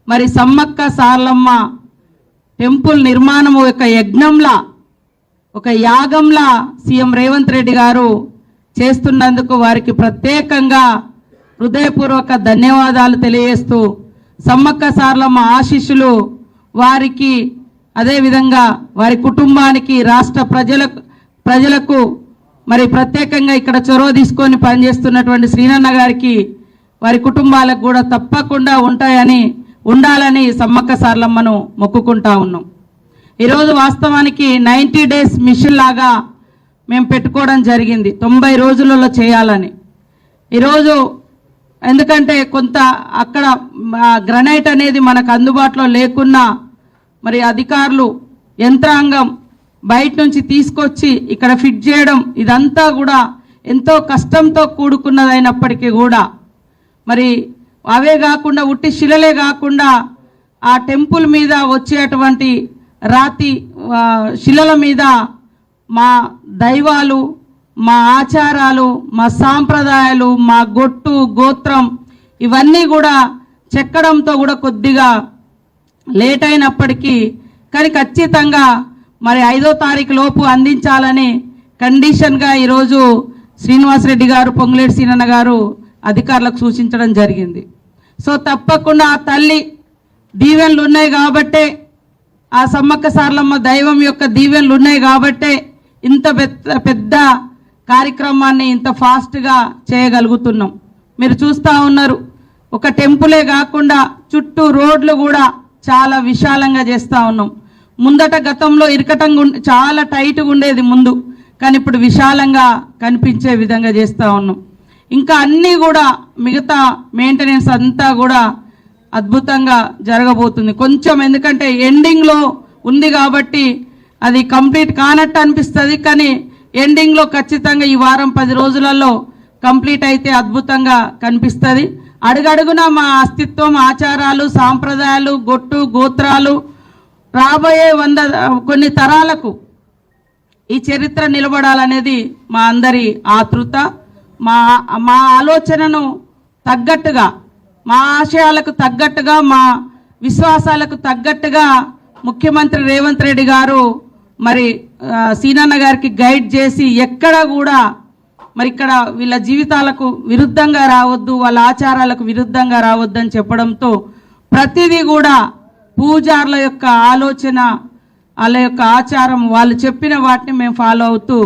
మరి సమ్మక్క సార్లమ్మ టెంపుల్ నిర్మాణం ఒక యజ్ఞంలా ఒక యాగంలా సీఎం రేవంత్ రెడ్డి గారు చేస్తున్నందుకు వారికి ప్రత్యేకంగా హృదయపూర్వక ధన్యవాదాలు తెలియజేస్తూ సమ్మక్క సార్లమ్మ ఆశీస్సులు వారికి అదేవిధంగా వారి కుటుంబానికి రాష్ట్ర ప్రజలకు మరి ప్రత్యేకంగా ఇక్కడ చొరవ తీసుకొని పనిచేస్తున్నటువంటి శ్రీనన్న గారికి వారి కుటుంబాలకు కూడా తప్పకుండా ఉండాలని సమ్మక్క సార్లమ్మను మొక్కుకుంటా ఉన్నాం. ఈరోజు వాస్తవానికి 90 డేస్ మిషన్ లాగా మేము పెట్టుకోవడం జరిగింది, 90 రోజులలో చేయాలని. ఈరోజు ఎందుకంటే కొంత అక్కడ గ్రనైట్ అనేది మనకు అందుబాటులో లేకున్నా మరి అధికారులు యంత్రాంగం బయట నుంచి తీసుకొచ్చి ఇక్కడ ఫిట్ చేయడం ఇదంతా కూడా ఎంతో కష్టంతో కూడుకున్నదైనప్పటికీ కూడా మరి అవే కాకుండా ఉట్టి శిలలే కాకుండా ఆ టెంపుల్ మీద వచ్చేటువంటి రాతి శిలల మీద మా దైవాలు, మా ఆచారాలు, మా సాంప్రదాయాలు, మా గొట్టు గోత్రం ఇవన్నీ కూడా చెక్కడంతో కూడా కొద్దిగా లేట్ అయినప్పటికీ కానీ ఖచ్చితంగా మరి 5వ తారీఖు లోపు అందించాలని కండిషన్గా ఈరోజు శ్రీనివాసరెడ్డి గారు, పొంగులేటి సీనన్న గారు అధికారులకు సూచించడం జరిగింది. సో తప్పకుండా ఆ తల్లి దీవెనలు ఉన్నాయి కాబట్టే, ఆ సమ్మక్క సార్లమ్మ దైవం యొక్క దీవెనలు ఉన్నాయి కాబట్టే ఇంత పెద్ద కార్యక్రమాన్ని ఇంత ఫాస్ట్గా చేయగలుగుతున్నాం. మీరు చూస్తూ ఉన్నారు, ఒక టెంపులే కాకుండా చుట్టూ రోడ్లు కూడా చాలా విశాలంగా చేస్తూ ఉన్నాం. ముందట గతంలో ఇరకటంగా చాలా టైట్గా ఉండేది ముందు, కానీ ఇప్పుడు విశాలంగా కనిపించే విధంగా చేస్తూ ఉన్నాం. ఇంకా అన్నీ కూడా మిగతా మెయింటెనెన్స్ అంతా కూడా అద్భుతంగా జరగబోతుంది. కొంచెం ఎందుకంటే ఎండింగ్లో ఉంది కాబట్టి అది కంప్లీట్ కానట్టు అనిపిస్తుంది, కానీ ఎండింగ్లో ఖచ్చితంగా ఈ వారం 10 రోజులలో కంప్లీట్ అయితే అద్భుతంగా కనిపిస్తుంది. అడుగడుగున మా అస్తిత్వం, ఆచారాలు, సాంప్రదాయాలు, గొట్టు గోత్రాలు రాబోయే కొన్ని తరాలకు ఈ చరిత్ర నిలబడాలనేది మా అందరి ఆతృత. మా ఆలోచనను తగ్గట్టుగా, మా ఆశయాలకు తగ్గట్టుగా, మా విశ్వాసాలకు తగ్గట్టుగా ముఖ్యమంత్రి రేవంత్ రెడ్డి గారు మరి సీనన్న గారికి గైడ్ చేసి ఎక్కడ కూడా మరి ఇక్కడ వీళ్ళ జీవితాలకు విరుద్ధంగా రావద్దు, వాళ్ళ ఆచారాలకు విరుద్ధంగా రావద్దని చెప్పడంతో ప్రతిదీ కూడా పూజారుల యొక్క ఆలోచన, వాళ్ళ యొక్క ఆచారం, వాళ్ళు చెప్పిన వాటిని మేము ఫాలో అవుతూ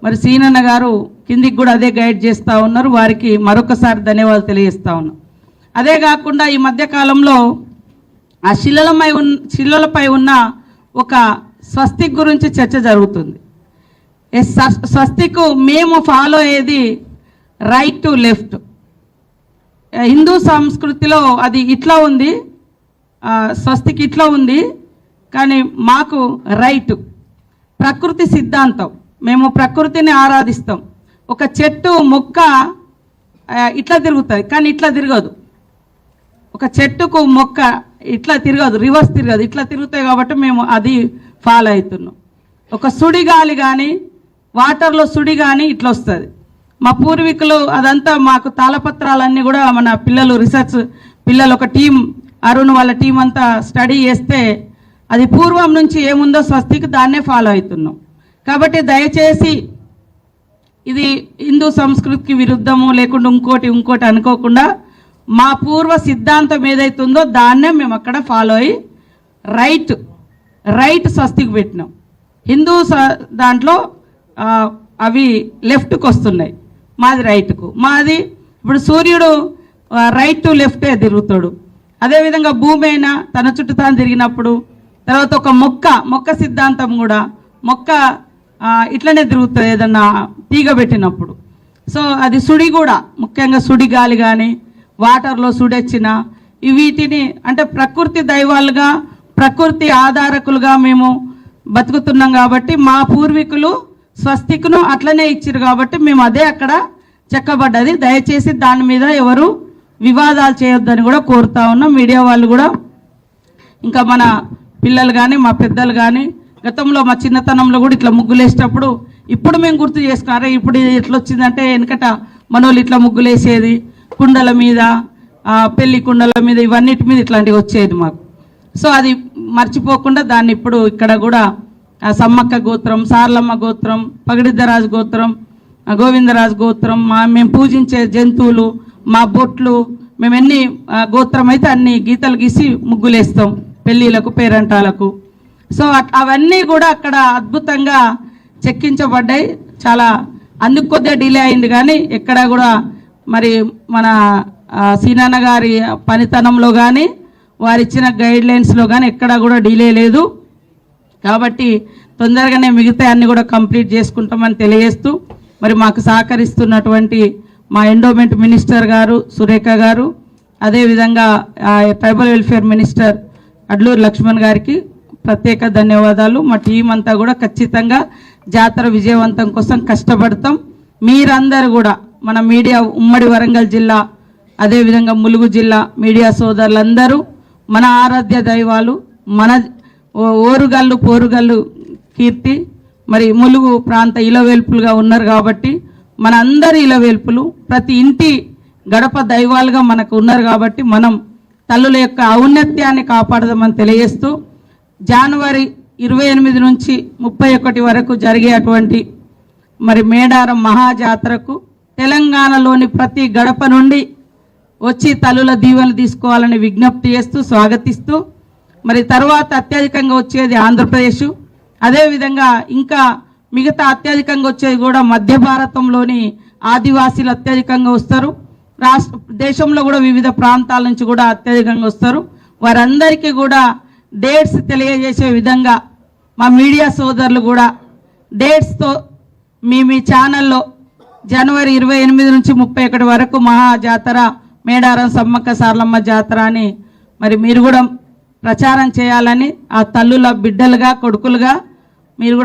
మరి సీనన్న గారు కిందికి కూడా అదే గైడ్ చేస్తూ ఉన్నారు. వారికి మరొకసారి ధన్యవాదాలు తెలియజేస్తా ఉన్నాం. అదే కాకుండా ఈ మధ్యకాలంలో ఆ శిలలపై ఉన్న ఒక స్వస్తిక్ గురించి చర్చ జరుగుతుంది. స్వస్తిక్ మేము ఫాలో అయ్యేది రైట్ టు లెఫ్ట్. హిందూ సంస్కృతిలో అది ఇట్లా ఉంది, స్వస్తిక్ ఇట్లా ఉంది, కానీ మాకు రైట్ ప్రకృతి సిద్ధాంతం. మేము ప్రకృతిని ఆరాధిస్తాం. ఒక చెట్టు మొక్క ఇట్లా తిరుగుతుంది, కానీ ఇట్లా తిరగదు. ఒక చెట్టుకు మొక్క ఇట్లా తిరగదు, రివర్స్ తిరగదు, ఇట్లా తిరుగుతాయి కాబట్టి మేము అది ఫాలో అవుతున్నాం. ఒక సుడిగాలి కానీ, వాటర్లో సుడి కానీ ఇట్లా వస్తుంది. మా పూర్వీకులు అదంతా మాకు తాళపత్రాలన్నీ కూడా మన పిల్లలు రీసెర్చ్ పిల్లలు ఒక టీం, అరుణ్ వాళ్ళ టీం అంతా స్టడీ చేస్తే అది పూర్వం నుంచి ఏముందో స్వస్తికి దాన్నే ఫాలో అవుతున్నాం. కాబట్టి దయచేసి ఇది హిందూ సంస్కృతికి విరుద్ధము లేకుండా ఇంకోటి అనుకోకుండా మా పూర్వ సిద్ధాంతం ఏదైతుందో దాన్నే మేము అక్కడ ఫాలో అయ్యి రైట్ స్వస్తికి పెట్టినాం. హిందూ దాంట్లో అవి లెఫ్ట్కి వస్తున్నాయి, మాది రైట్కు. మాది ఇప్పుడు సూర్యుడు రైట్ టు లెఫ్టే తిరుగుతాడు. అదేవిధంగా భూమి అయినా తన చుట్టూ తాను తిరిగినప్పుడు, తర్వాత ఒక మొక్క సిద్ధాంతం కూడా మొక్క ఇట్లనే తిరుగుతుంది ఏదన్నా తీగ పెట్టినప్పుడు. సో అది సుడి కూడా, ముఖ్యంగా సుడి గాలి కానీ వాటర్లో సుడొచ్చిన వీటిని అంటే ప్రకృతి దైవాలుగా, ప్రకృతి ఆధారకులుగా మేము బతుకుతున్నాం. కాబట్టి మా పూర్వీకులు స్వస్తిక్ను అట్లనే ఇచ్చారు కాబట్టి మేము అదే అక్కడ చెక్కబడ్డది. దయచేసి దాని మీద ఎవరు వివాదాలు చేయొద్దని కూడా కోరుతా ఉన్నాం. మీడియా వాళ్ళు కూడా, ఇంకా మన పిల్లలు కానీ మా పెద్దలు కానీ గతంలో మా చిన్నతనంలో కూడా ఇట్లా ముగ్గులేసేటప్పుడు ఇప్పుడు మేము గుర్తు చేసుకున్నారే ఇప్పుడు ఎట్లా వచ్చిందంటే వెనకట మనోళ్ళు ఇట్లా ముగ్గులేసేది కుండల మీద, పెళ్లి కుండల మీద ఇవన్నిటి మీద ఇట్లాంటివి వచ్చేది మాకు. సో అది మర్చిపోకుండా దాన్ని ఇప్పుడు ఇక్కడ కూడా సమ్మక్క గోత్రం, సార్లమ్మ గోత్రం, పగడిద్దరాజు గోత్రం, గోవిందరాజు గోత్రం, మేము పూజించే జంతువులు, మా బొట్లు, మేము ఎన్ని గోత్రం అయితే అన్ని గీతలు గీసి ముగ్గులేస్తాం పెళ్ళిళ్ళకు, పేరంటాలకు. సో అవన్నీ కూడా అక్కడ అద్భుతంగా చెక్కించబడ్డాయి. చాలా అందుకు కొద్దిగా డిలే అయింది, కానీ ఎక్కడ కూడా మరి మన సీనన్న గారి పనితనంలో కానీ వారిచ్చిన గైడ్ లైన్స్లో కానీ ఎక్కడా కూడా డిలే లేదు. కాబట్టి తొందరగానే మిగతా అన్ని కూడా కంప్లీట్ చేసుకుంటామని తెలియజేస్తూ, మరి మాకు సహకరిస్తున్నటువంటి మా ఎండోమెంట్ మినిస్టర్ గారు సురేఖ గారు, అదేవిధంగా tribal welfare minister Adluri Laxman గారికి ప్రత్యేక ధన్యవాదాలు. మా టీం అంతా కూడా ఖచ్చితంగా జాతర విజయవంతం కోసం కష్టపడతాం. మీరందరూ కూడా మన మీడియా, ఉమ్మడి వరంగల్ జిల్లా, అదేవిధంగా ములుగు జిల్లా మీడియా సోదరులందరూ మన ఆరాధ్య దైవాలు, మన ఓరుగల్లు పోరుగల్లు కీర్తి మరి ములుగు ప్రాంత ఇలవేల్పులుగా ఉన్నారు. కాబట్టి మన అందరి ఇలవేల్పులు ప్రతి ఇంటి గడప దైవాలుగా మనకు ఉన్నారు. కాబట్టి మనం తల్లుల యొక్క ఔన్నత్యాన్ని కాపాడదామని తెలియజేస్తూ, జనవరి 28 నుంచి 31 వరకు జరిగేటువంటి మరి మేడారం మహాజాతరకు తెలంగాణలోని ప్రతి గడప నుండి వచ్చి తల్లుల దీవెనలు తీసుకోవాలని విజ్ఞప్తి చేస్తూ స్వాగతిస్తూ, మరి తర్వాత అత్యధికంగా వచ్చేది ఆంధ్రప్రదేశ్, అదేవిధంగా ఇంకా మిగతా అత్యధికంగా వచ్చేది కూడా మధ్య భారతంలోని ఆదివాసీలు అత్యధికంగా వస్తారు. దేశంలో కూడా వివిధ ప్రాంతాల నుంచి కూడా అత్యధికంగా వస్తారు. వారందరికీ కూడా డేట్స్ తెలియజేసే విధంగా మా మీడియా సోదరులు కూడా డేట్స్తో మీ ఛానల్లో జనవరి 28 నుంచి 31 వరకు మహాజాతర మేడారం సమ్మక్క సార్లమ్మ జాతర అని మరి మీరు కూడా ప్రచారం చేయాలని, ఆ తల్లుల బిడ్డలుగా కొడుకులుగా మీరు